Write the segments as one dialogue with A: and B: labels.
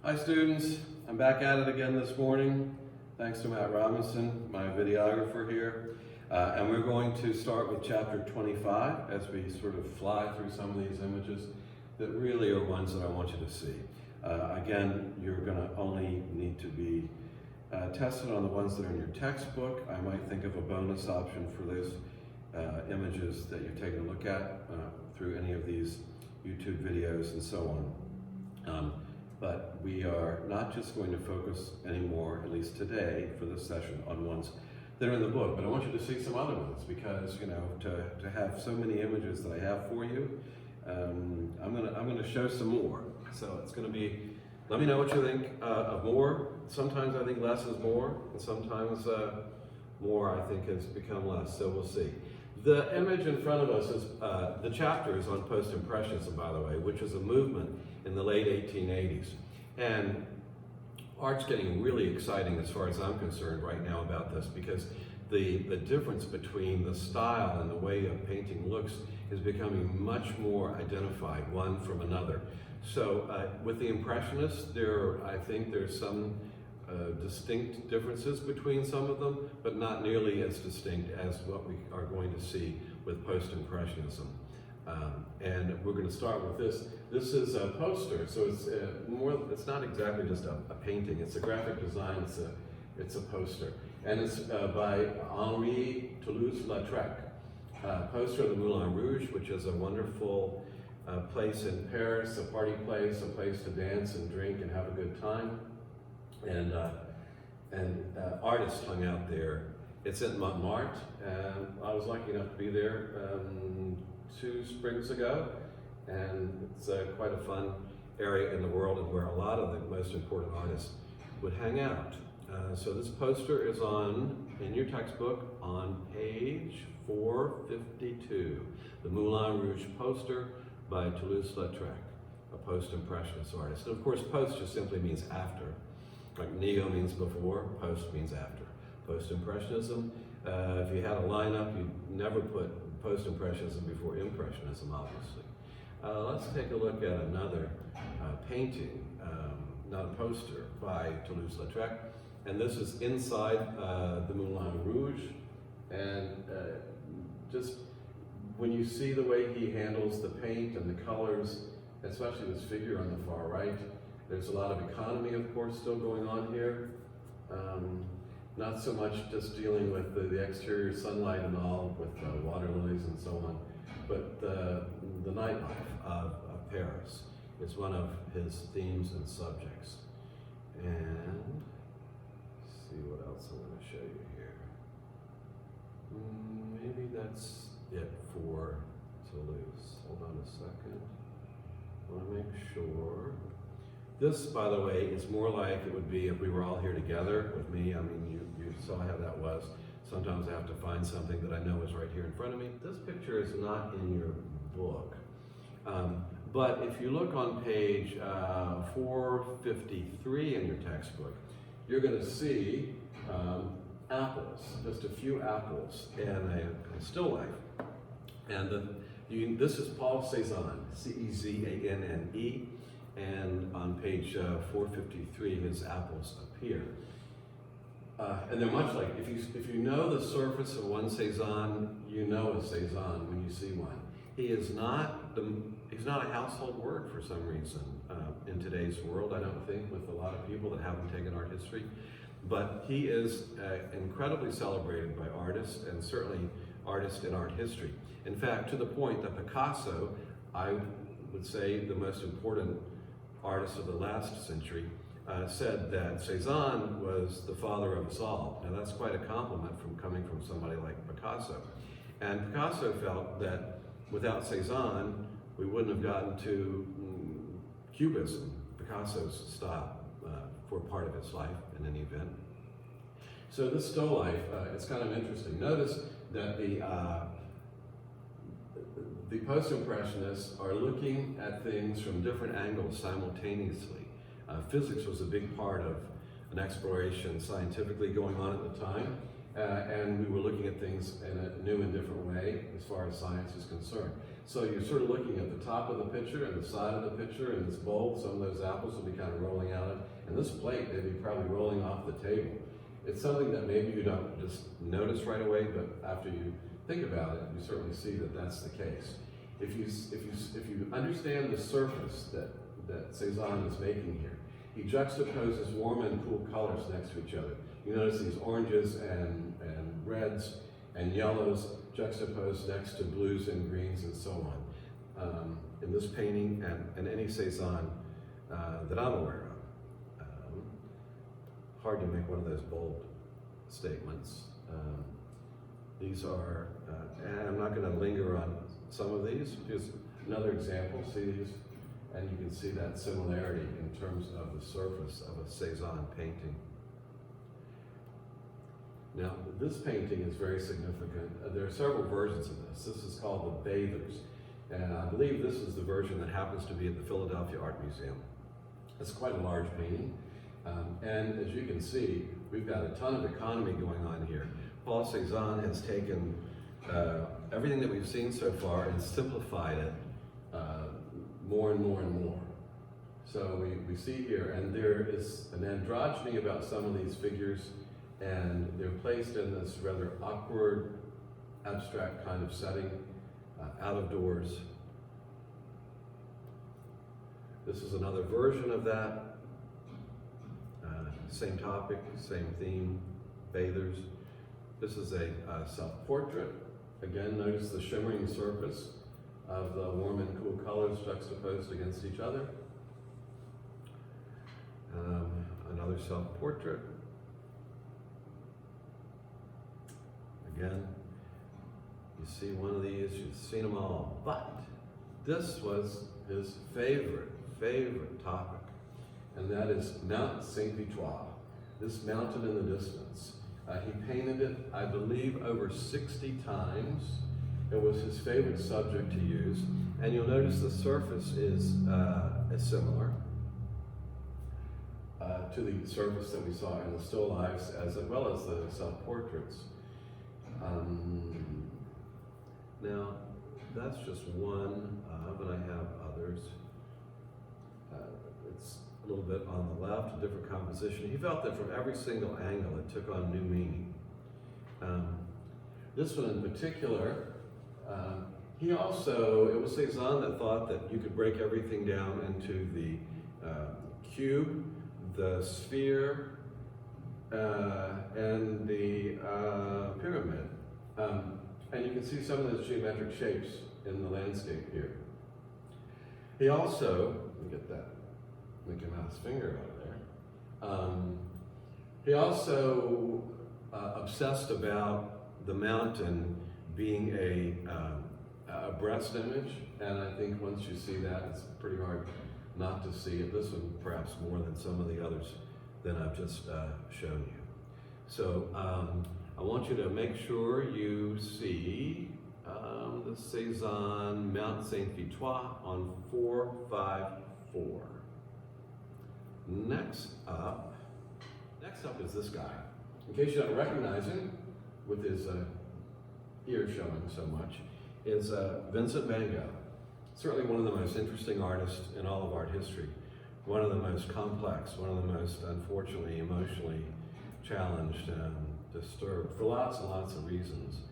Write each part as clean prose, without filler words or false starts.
A: Hi students, I'm back at it again this morning. Thanks to Matt Robinson, my videographer here. And we're going to start with chapter 25 as we sort of fly through some of these images that really are ones that I want you to see. Again, you're going to only need to be tested on the ones that are in your textbook. I might think of a bonus option for those images that you've taken a look at through any of these YouTube videos and so on. But we are not just going to focus anymore, at least today for this session, on ones that are in the book, but I want you to see some other ones because, you know, to have so many images that I have for you, I'm gonna show some more. So it's gonna be, let me know what you think of more. Sometimes I think less is more, and sometimes more I think has become less, so we'll see. The image in front of us is, the chapter is on Post-Impressionism, by the way, which is a movement in the late 1880s. And art's getting really exciting as far as I'm concerned right now about this because the difference between the style and the way a painting looks is becoming much more identified, one from another. So with the Impressionists, I think there's some distinct differences between some of them, but not nearly as distinct as what we are going to see with Post-Impressionism. And we're going to start with this. This is a poster, so it's not exactly just a painting, it's a graphic design, it's a poster. And it's by Henri Toulouse-Lautrec, poster of the Moulin Rouge, which is a wonderful place in Paris, a party place, a place to dance and drink and have a good time. And artists hung out there. It's in Montmartre, and I was lucky enough to be there 2 springs ago, and it's quite a fun area in the world and where a lot of the most important artists would hang out. So this poster is in your textbook on page 452, the Moulin Rouge poster by Toulouse-Lautrec, a post-impressionist artist. And of course, post just simply means after. Like neo means before, post means after. Post-impressionism, if you had a lineup, you'd never put post-impressionism before impressionism, obviously. Let's take a look at another painting, not a poster, by Toulouse-Lautrec. And this is inside the Moulin Rouge. And just when you see the way he handles the paint and the colors, especially this figure on the far right, there's a lot of economy, of course, still going on here. Not so much just dealing with the exterior sunlight and all, with water lilies and so on, but the nightlife of Paris is one of his themes and subjects. And let's see what else I'm going to show you here. Maybe that's it for Toulouse. Hold on a second. I want to make sure. This, by the way, is more like it would be if we were all here together with me. I mean, you saw how that was. Sometimes I have to find something that I know is right here in front of me. This picture is not in your book. But if you look on page 453 in your textbook, you're going to see apples, just a few apples, and a still life. And this is Paul Cezanne, C-E-Z-A-N-N-E. And on page 453, his apples appear. And they're much like, if you know the surface of one Cezanne, you know a Cezanne when you see one. He's not a household word for some reason in today's world, I don't think, with a lot of people that haven't taken art history. But he is incredibly celebrated by artists, and certainly artists in art history. In fact, to the point that Picasso, I would say the most important artist of the last century, said that Cezanne was the father of us all. Now that's quite a compliment coming from somebody like Picasso. And Picasso felt that without Cezanne, we wouldn't have gotten to Cubism, Picasso's style, for part of his life in any event. So this still life, it's kind of interesting. Notice that the post-impressionists are looking at things from different angles simultaneously. Physics was a big part of an exploration scientifically going on at the time, and we were looking at things in a new and different way as far as science is concerned. So you're sort of looking at the top of the picture and the side of the picture and this bulb. Some of those apples will be kind of rolling out of. this plate, they'd be probably rolling off the table. It's something that maybe you don't just notice right away, but after you think about it, you certainly see that that's the case. If you understand the surface that Cezanne is making here, he juxtaposes warm and cool colors next to each other. You notice these oranges and reds and yellows juxtaposed next to blues and greens and so on. In this painting and any Cezanne that I'm aware of. Hard to make one of those bold statements. These are, and I'm not going to linger on some of these. Here's another example. See these? And you can see that similarity in terms of the surface of a Cezanne painting. Now, this painting is very significant. There are several versions of this. This is called The Bathers. And I believe this is the version that happens to be at the Philadelphia Art Museum. It's quite a large painting. And as you can see, we've got a ton of economy going on here. Paul Cezanne has taken everything that we've seen so far and simplified it more and more and more. So we see here, and there is an androgyny about some of these figures, and they're placed in this rather awkward, abstract kind of setting, out of doors. This is another version of that. Same topic, same theme, bathers. This is a self-portrait. Again, notice the shimmering surface of the warm and cool colors juxtaposed against each other. Another self-portrait. Again, you see one of these, you've seen them all, but this was his favorite topic. And that is Mount Saint Victoire, this mountain in the distance. He painted it, I believe, over 60 times. It was his favorite subject to use. And you'll notice the surface is similar to the surface that we saw in the still lifes, as well as the self-portraits. Now, that's just one of, and I have others. It's a little bit on the left, a different composition. He felt that from every single angle it took on new meaning. This one in particular, he also, it was Cezanne that thought that you could break everything down into the cube, the sphere, and the pyramid. And you can see some of those geometric shapes in the landscape here. He also, let me get that Mickey Mouse finger out of there. He also obsessed about the mountain being a breast image, and I think once you see that, it's pretty hard not to see it. This one perhaps more than some of the others that I've just shown you. So I want you to make sure you see the Cezanne Mount Saint Victoire on 454. Next up is this guy. In case you don't recognize him, with his ear showing so much, is Vincent Van Gogh. Certainly one of the most interesting artists in all of art history. One of the most complex, one of the most, unfortunately, emotionally challenged and disturbed for lots and lots of reasons.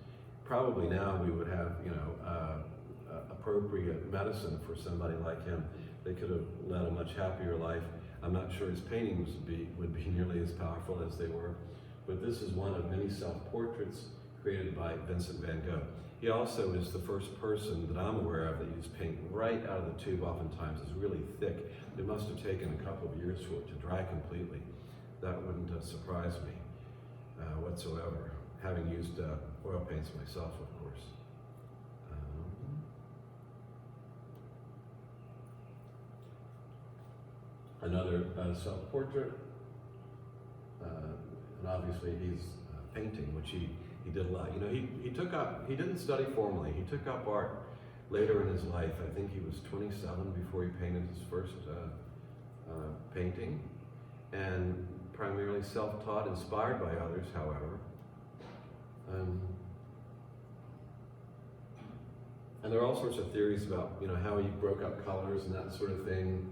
A: Probably now we would have, appropriate medicine for somebody like him. They could have led a much happier life. I'm not sure his paintings would be nearly as powerful as they were, but this is one of many self-portraits created by Vincent Van Gogh. He also is the first person that I'm aware of that used paint right out of the tube. Oftentimes it's really thick. It must have taken a couple of years for it to dry completely. That wouldn't surprise me whatsoever, having used oil paints myself, of course. Another self-portrait, and obviously he's painting, which he did a lot. You know, he didn't study formally. He took up art later in his life. I think he was 27 before he painted his first painting, and primarily self-taught, inspired by others, however. And there are all sorts of theories about, how he broke up colors and that sort of thing.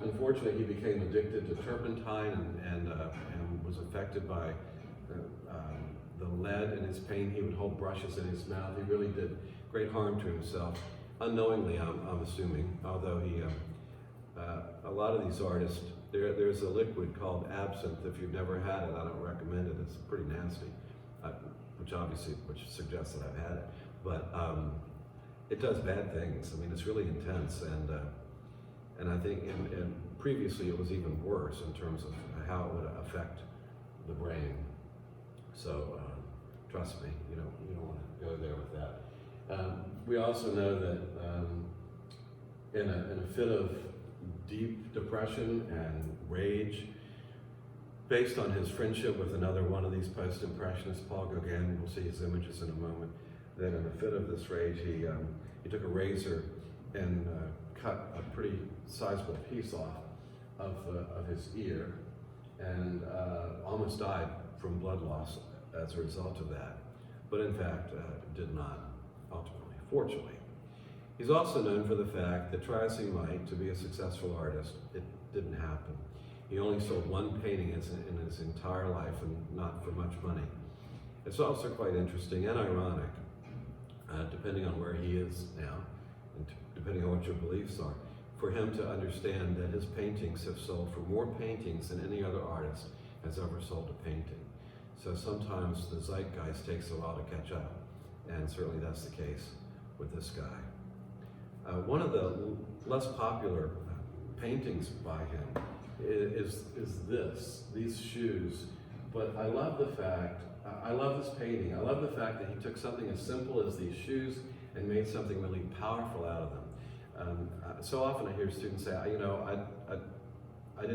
A: unfortunately, he became addicted to turpentine and was affected by the lead in his paint. He would hold brushes in his mouth. He really did great harm to himself, unknowingly, I'm assuming, although he, a lot of these artists, there's a liquid called absinthe. If you've never had it, I don't recommend it. It's pretty nasty, which suggests that I've had it. But it does bad things. I mean, it's really intense, and I think and previously it was even worse in terms of how it would affect the brain. So trust me, you don't want to go there with that. We also know that in a fit of deep depression and rage, based on his friendship with another one of these post-impressionists, Paul Gauguin, we'll see his images in a moment, that in a fit of this rage, he took a razor and cut a pretty sizable piece off of his ear, and almost died from blood loss as a result of that, but in fact did not ultimately, fortunately. He's also known for the fact that try as he might to be a successful artist, it didn't happen. He only sold one painting in his entire life, and not for much money. It's also quite interesting and ironic, depending on where he is now, and depending on what your beliefs are, for him to understand that his paintings have sold for more paintings than any other artist has ever sold a painting. So sometimes the zeitgeist takes a while to catch up, and certainly that's the case with this guy. One of the less popular paintings by him is these shoes, but I love the fact, I love this painting, I love the fact that he took something as simple as these shoes and made something really powerful out of them. So often I hear students say, I don't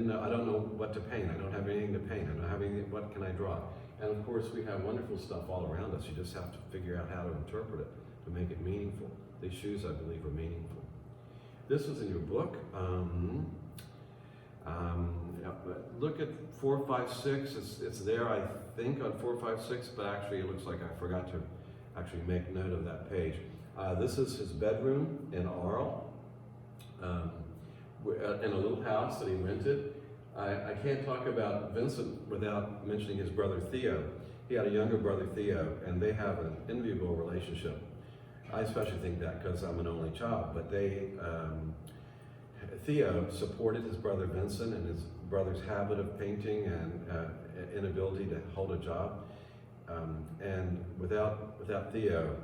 A: know what to paint, I don't have anything to paint, I don't have anything, what can I draw? And of course we have wonderful stuff all around us, you just have to figure out how to interpret it to make it meaningful. These shoes, I believe, are meaningful. This was in your book. Look at 4, 5, 6. It's there, I think, on 4, 5, 6, but actually it looks like I forgot to actually make note of that page. This is his bedroom in Arles, in a little house that he rented. I can't talk about Vincent without mentioning his brother Theo. He had a younger brother Theo, and they have an enviable relationship. I especially think that because I'm an only child, but Theo supported his brother Vincent and his brother's habit of painting and inability to hold a job. And without Theo,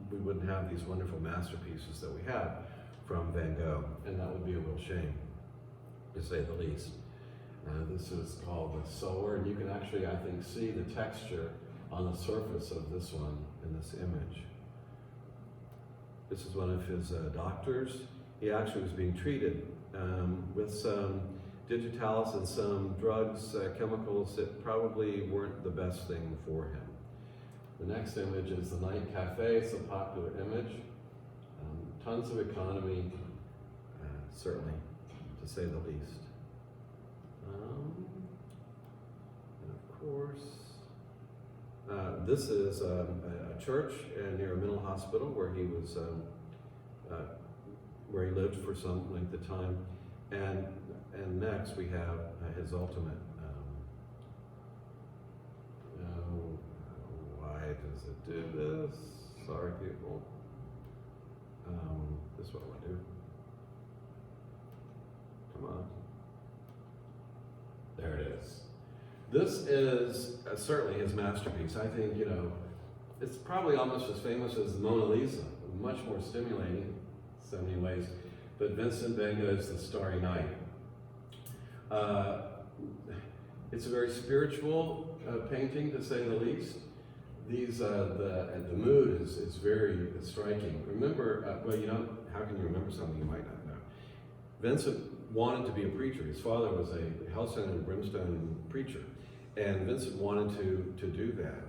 A: we wouldn't have these wonderful masterpieces that we have from Van Gogh, and that would be a real shame, to say the least. This is called the Sower, and you can actually, I think, see the texture on the surface of this one in this image. This is one of his doctors. He actually was being treated with some digitalis and some drugs, chemicals that probably weren't the best thing for him. The next image is the Night Cafe. It's a popular image. Tons of economy, certainly, to say the least. And of course, this is a church near a mental hospital where he was, where he lived for some length of time. And next we have his ultimate. Why does it do this? Sorry, people. This is what I want to do. Come on. There it is. This is certainly his masterpiece. I think, it's probably almost as famous as the Mona Lisa, much more stimulating in so many ways. But Vincent Van Gogh's The Starry Night. It's a very spiritual painting, to say the least. The mood is very striking. Remember, how can you remember something you might not know? Vincent wanted to be a preacher. His father was a hellsent and brimstone preacher, and Vincent wanted to do that.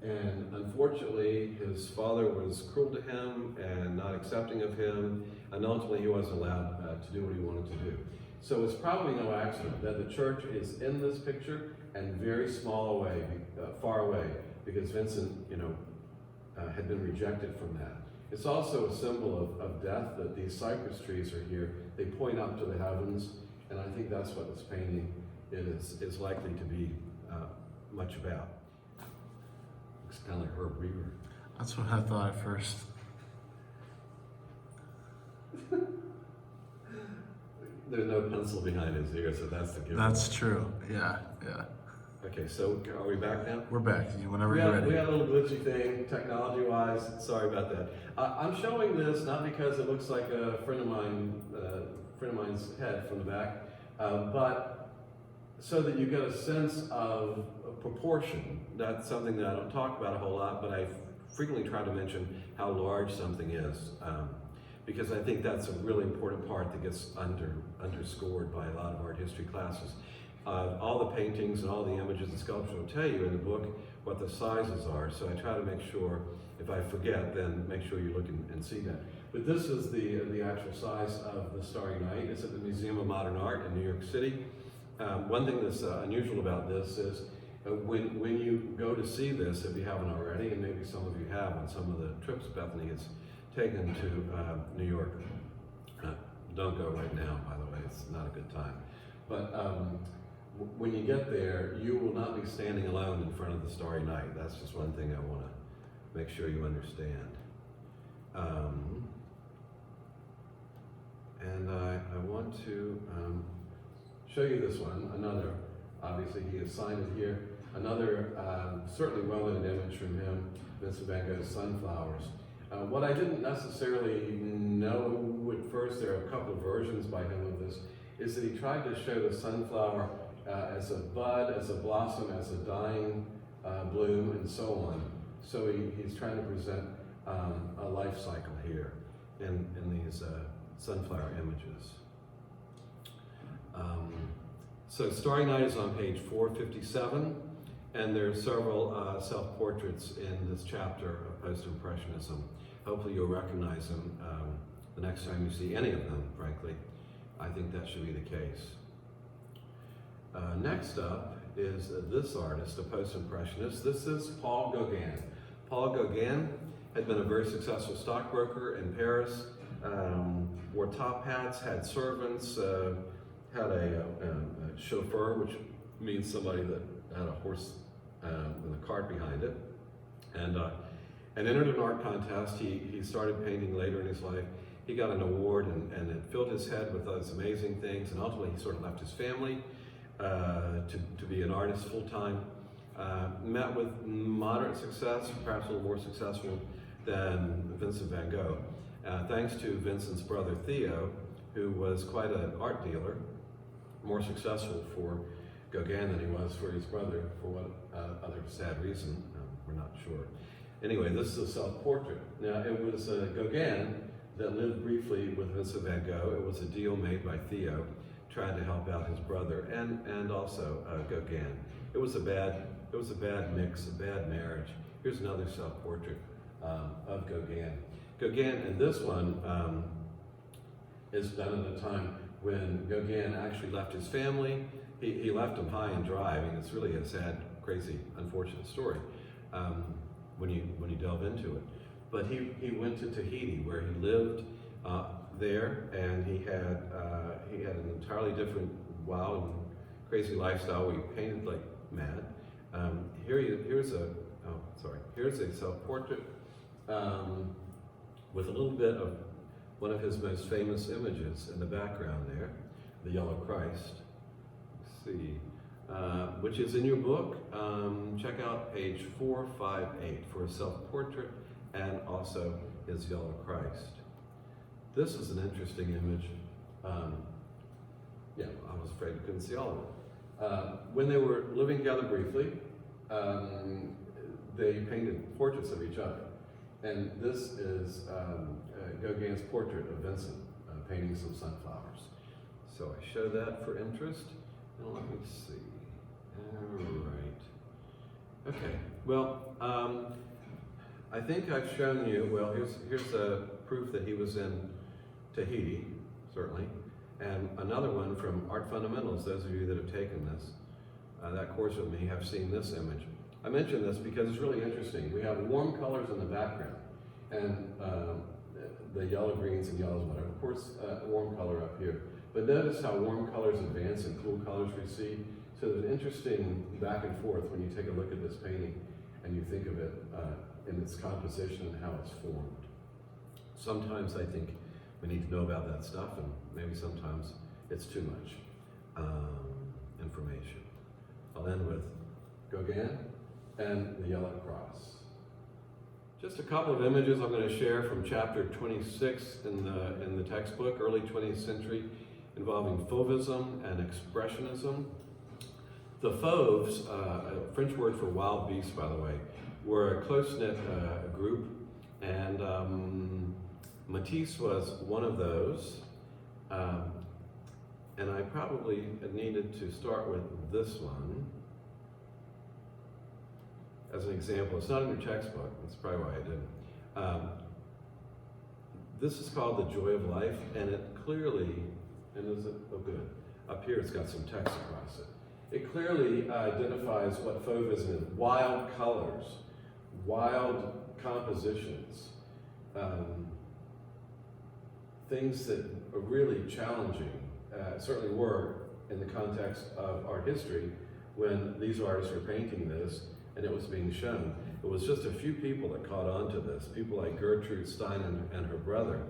A: And unfortunately, his father was cruel to him and not accepting of him, and ultimately he wasn't allowed to do what he wanted to do. So it's probably no accident that the church is in this picture and very far away, because Vincent, had been rejected from that. It's also a symbol of death that these cypress trees are here. They point up to the heavens, And I think that's what this painting is likely to be much about. It's kind of like Herb Reaver.
B: That's what I thought at first.
A: There's no pencil behind his ear, so that's the given.
B: That's true. Yeah.
A: Okay, so are we back now?
B: We're back. Whenever you're ready.
A: We had a little glitchy thing, technology-wise. Sorry about that. I'm showing this not because it looks like a friend of mine's head from the back, but so that you get a sense of proportion. That's something that I don't talk about a whole lot, but I frequently try to mention how large something is, because I think that's a really important part that gets underscored by a lot of art history classes. All the paintings and all the images and sculpture will tell you in the book what the sizes are, so I try to make sure, if I forget, then make sure you look and see that. But this is the actual size of the Starry Night. It's at the Museum of Modern Art in New York City. One thing that's unusual about this is when you go to see this, if you haven't already, and maybe some of you have on some of the trips Bethany has taken to New York. Don't go right now, by the way, it's not a good time. But when you get there, you will not be standing alone in front of the Starry Night. That's just one thing I want to make sure you understand. And I want to show you this one, another, obviously he has signed it here, another certainly well-known image from him, Vincent Van Gogh's Sunflowers. What I didn't necessarily know at first, there are a couple of versions by him of this, is that he tried to show the sunflower as a bud, as a blossom, as a dying bloom, and so on. So he's trying to present a life cycle here in these sunflower images. So Starry Night is on page 457, and there are several self-portraits in this chapter of Post-Impressionism. Hopefully you'll recognize them the next time you see any of them, frankly. I think that should be the case. Next up is this artist, a post-impressionist. This is Paul Gauguin. Paul Gauguin had been a very successful stockbroker in Paris, wore top hats, had servants, had a chauffeur, which means somebody that had a horse with a cart behind it, and entered an art contest. He started painting later in his life. He got an award, and it filled his head with those amazing things, and ultimately he sort of left his family to be an artist full-time. Met with moderate success, perhaps a little more successful than Vincent Van Gogh, thanks to Vincent's brother Theo, who was quite an art dealer, more successful for Gauguin than he was for his brother, for what other sad reason, we're not sure. Anyway, this is a self-portrait. Now, it was Gauguin that lived briefly with Vincent Van Gogh. It was a deal made by Theo, trying to help out his brother and also Gauguin. It was a bad mix, a bad marriage. Here's another self-portrait of Gauguin. Gauguin, and this one is done at a time when Gauguin actually left his family. He left them high and dry. I mean, it's really a sad, crazy, unfortunate story when you delve into it. But he went to Tahiti, where he lived there, and he had an entirely different, wild and crazy lifestyle where he painted like mad. Here's a self-portrait with a little bit of one of his most famous images in the background there, the Yellow Christ. Let's see, which is in your book. Check out page 458 for a self-portrait and also his Yellow Christ. This is an interesting image. Yeah, I was afraid you couldn't see all of it. When they were living together briefly, they painted portraits of each other. And this is Gauguin's portrait of Vincent painting some sunflowers. So I show that for interest. And let me see. All right. Okay. Well, I think I've shown you. Well, here's a proof that he was in Tahiti, certainly, and another one from Art Fundamentals. Those of you that have taken this that course with me have seen this image. I mention this because it's really interesting. We have warm colors in the background, and the yellow, greens, and yellows, whatever. Of course, warm color up here. But notice how warm colors advance and cool colors recede. So there's an interesting back and forth when you take a look at this painting and you think of it in its composition and how it's formed. Sometimes I think we need to know about that stuff, and maybe sometimes it's too much information. I'll end with Gauguin and the Yellow Cross. Just a couple of images I'm going to share from chapter 26 in the textbook, early 20th century, involving Fauvism and Expressionism. The Fauves, a French word for wild beasts, by the way, were a close-knit group, and Matisse was one of those. And I probably needed to start with this one as an example. It's not in your textbook, that's probably why I didn't. This is called The Joy of Life, and it clearly, and is it, oh good, up here it's got some text across it. It clearly identifies what Fauvism is: wild colors, wild compositions, things that are really challenging, certainly were in the context of art history when these artists were painting this and it was being shown. It was just a few people that caught on to this, people like Gertrude Stein and her brother,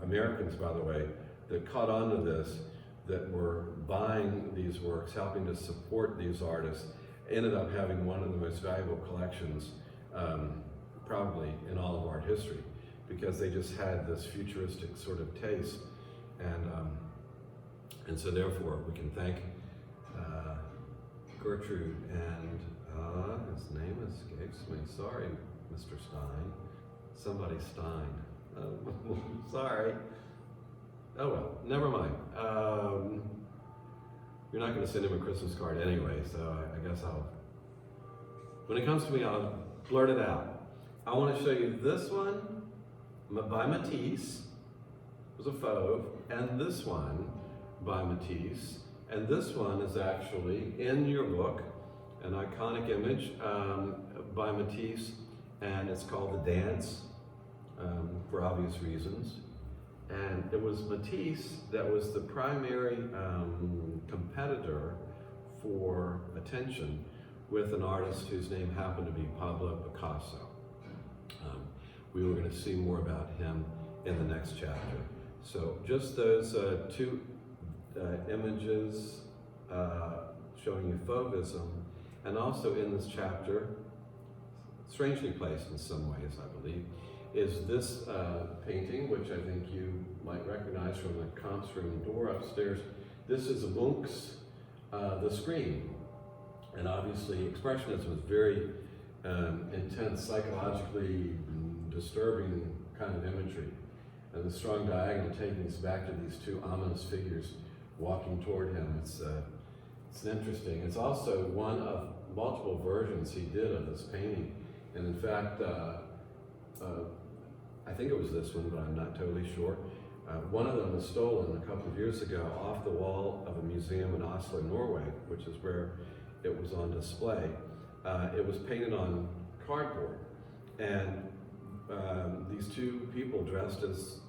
A: Americans, by the way, that caught on to this, that were buying these works, helping to support these artists, ended up having one of the most valuable collections probably in all of art history, because they just had this futuristic sort of taste, and so therefore we can thank Gertrude and his name escapes me. Sorry, Mr. Stein. Somebody Stein. Sorry. Oh well, never mind. You're not going to send him a Christmas card anyway, so I guess when it comes to me, I'll blurt it out. I want to show you this one by Matisse, it was a Fauve, and this one by Matisse, and this one is actually in your book, an iconic image by Matisse, and it's called The Dance, for obvious reasons. And it was Matisse that was the primary competitor for attention with an artist whose name happened to be Pablo Picasso. We were going to see more about him in the next chapter. So just those two images showing you Fauvism, and also in this chapter, strangely placed in some ways, I believe, is this painting, which I think you might recognize from the Comps room door upstairs. This is Munch's The Scream. And obviously Expressionism is very intense, psychologically disturbing kind of imagery. And the strong diagonal taking us back to these two ominous figures walking toward him. It's interesting. It's also one of multiple versions he did of this painting. And in fact, I think it was this one, but I'm not totally sure. One of them was stolen a couple of years ago off the wall of a museum in Oslo, Norway, which is where it was on display. It was painted on cardboard, and these two people dressed as,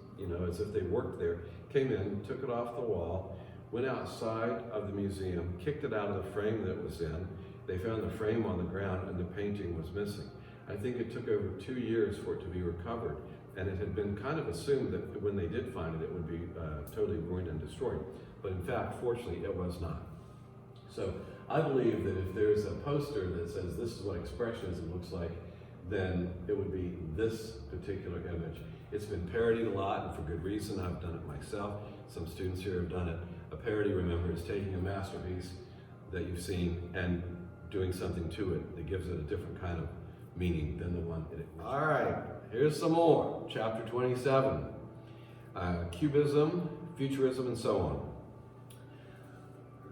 A: as if they worked there, came in, took it off the wall, went outside of the museum, kicked it out of the frame that it was in. They found the frame on the ground and the painting was missing. I think it took over 2 years for it to be recovered, and it had been kind of assumed that when they did find it, it would be totally ruined and destroyed. But in fact, fortunately, it was not. So I believe that if there's a poster that says this is what Expressionism looks like, then it would be this particular image. It's been parodied a lot, and for good reason. I've done it myself. Some students here have done it. A parody, remember, is taking a masterpiece that you've seen and doing something to it that gives it a different kind of meaning than the one it. All right, here's some more. Chapter 27, Cubism, Futurism, and so on.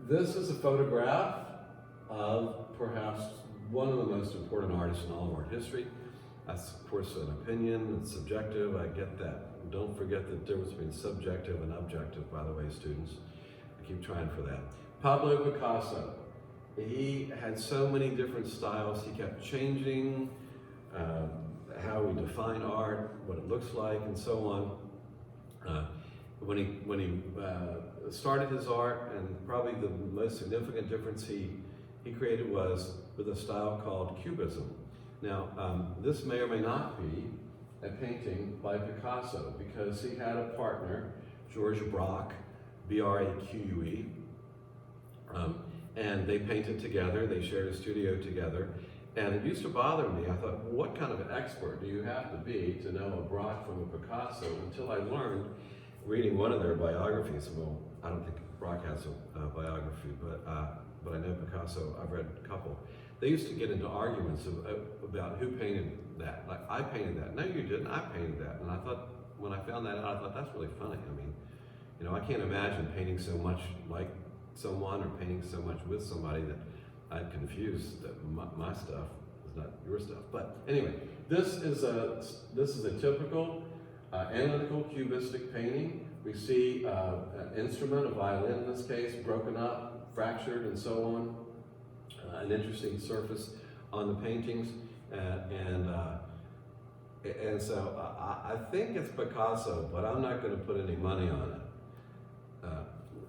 A: This is a photograph of perhaps one of the most important artists in all of art history. That's, of course, an opinion. It's subjective. I get that. Don't forget the difference between subjective and objective, by the way, students. I keep trying for that. Pablo Picasso. He had so many different styles. He kept changing how we define art, what it looks like, and so on. When he started his art, and probably the most significant difference he created was with a style called Cubism. Now, this may or may not be a painting by Picasso, because he had a partner, George Brok, B-R-A-Q-U-E, and they painted together, they shared a studio together, and it used to bother me. I thought, well, what kind of an expert do you have to be to know a Brok from a Picasso? Until I learned, reading one of their biographies, well, I don't think Brok has a biography, but I know Picasso, I've read a couple. They used to get into arguments about who painted that. Like, I painted that. No, you didn't. I painted that. And I thought, when I found that out, I thought, that's really funny. I mean, you know, I can't imagine painting so much like someone or painting so much with somebody that I'd confuse that my stuff is not your stuff. But anyway, this is a typical analytical cubistic painting. We see an instrument, a violin in this case, broken up, fractured, and so on. An interesting surface on the paintings, and so I think it's Picasso, but I'm not going to put any money on it.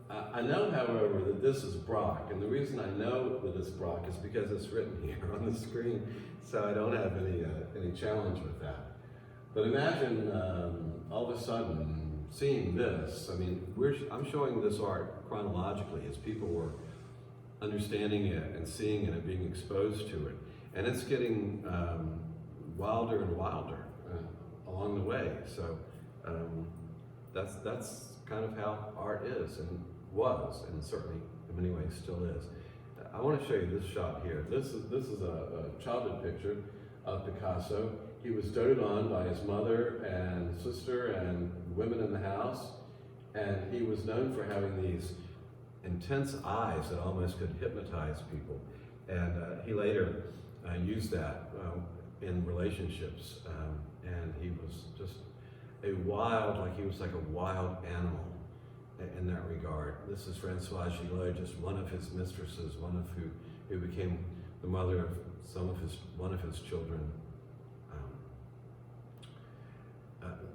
A: I know, however, that this is Brok, and the reason I know that it's Brok is because it's written here on the screen, so I don't have any challenge with that. But imagine all of a sudden seeing this. I mean, I'm showing this art chronologically as people were understanding it and seeing it and being exposed to it, and it's getting wilder and wilder along the way. So that's kind of how art is and was, and certainly in many ways still is. I want to show you this shot here. This is a childhood picture of Picasso. He was doted on by his mother and sister and women in the house, and he was known for having these intense eyes that almost could hypnotize people. And he later used that in relationships, and he was just he was like a wild animal in that regard. This is Francois Durand, just one of his mistresses, one of who became the mother of one of his children.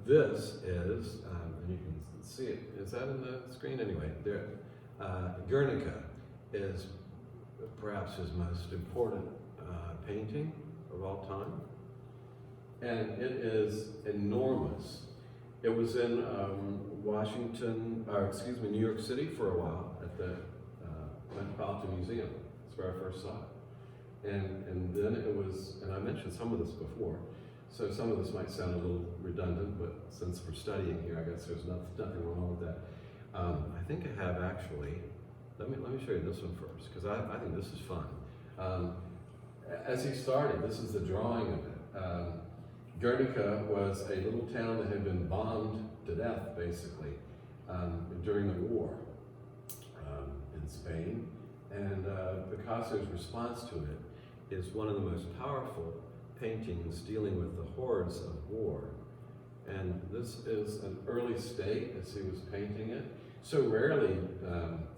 A: This is, and you can see it. Is that in the screen? Anyway, there. Guernica is perhaps his most important painting of all time, and it is enormous. It was in New York City for a while at the Metropolitan Museum. That's where I first saw it, and then it was, and I mentioned some of this before, so some of this might sound a little redundant, but since we're studying here, I guess there's nothing wrong with that. I think I have actually, let me show you this one first, because I think this is fun. As he started, this is the drawing of it. Guernica was a little town that had been bombed to death, basically, during the war in Spain. And Picasso's response to it is one of the most powerful paintings dealing with the horrors of war. And this is an early state as he was painting it. So rarely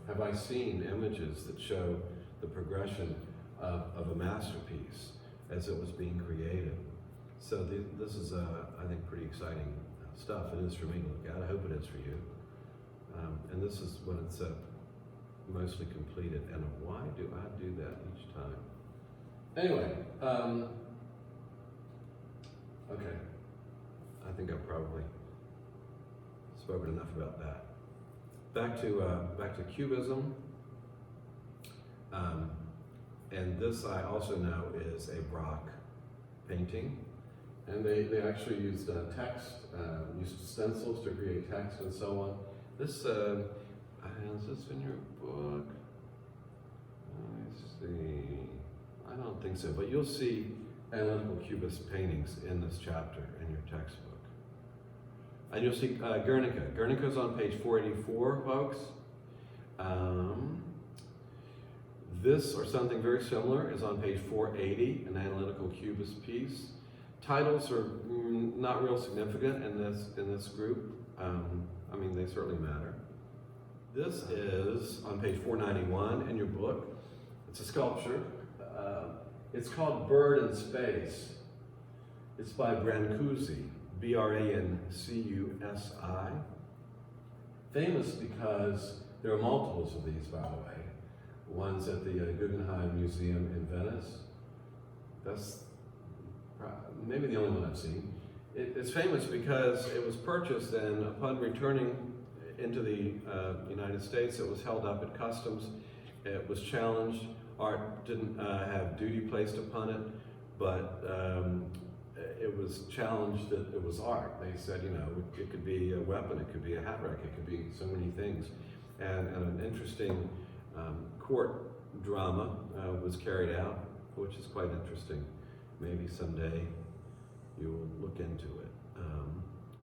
A: have I seen images that show the progression of a masterpiece as it was being created. So this is, I think, pretty exciting stuff. It is for me to look at. I hope it is for you. And this is when it's mostly completed. And why do I do that each time? Anyway, okay. I think I've probably spoken enough about that. Back to Cubism, and this I also know is a Brok painting, and they actually used text, used stencils to create text and so on. This is this in your book? Let me see. I don't think so, but you'll see analytical cubist paintings in this chapter in your textbook. And you'll see Guernica. Guernica's on page 484, folks. This, or something very similar, is on page 480, an analytical cubist piece. Titles are not real significant in this group. I mean, they certainly matter. This is on page 491 in your book. It's a sculpture. It's called Bird in Space. It's by Brancusi, B-R-A-N-C-U-S-I. Famous because There are multiples of these, by the way. One's at the Guggenheim Museum in Venice. That's maybe the only one I've seen. It's famous because it was purchased, and upon returning into the United States, it was held up at customs. It was challenged. Art didn't have duty placed upon it, but it was challenged that it was art. They said, you know, it could be a weapon, it could be a hat rack, it could be so many things. And an interesting court drama was carried out, which is quite interesting. Maybe someday you will look into it.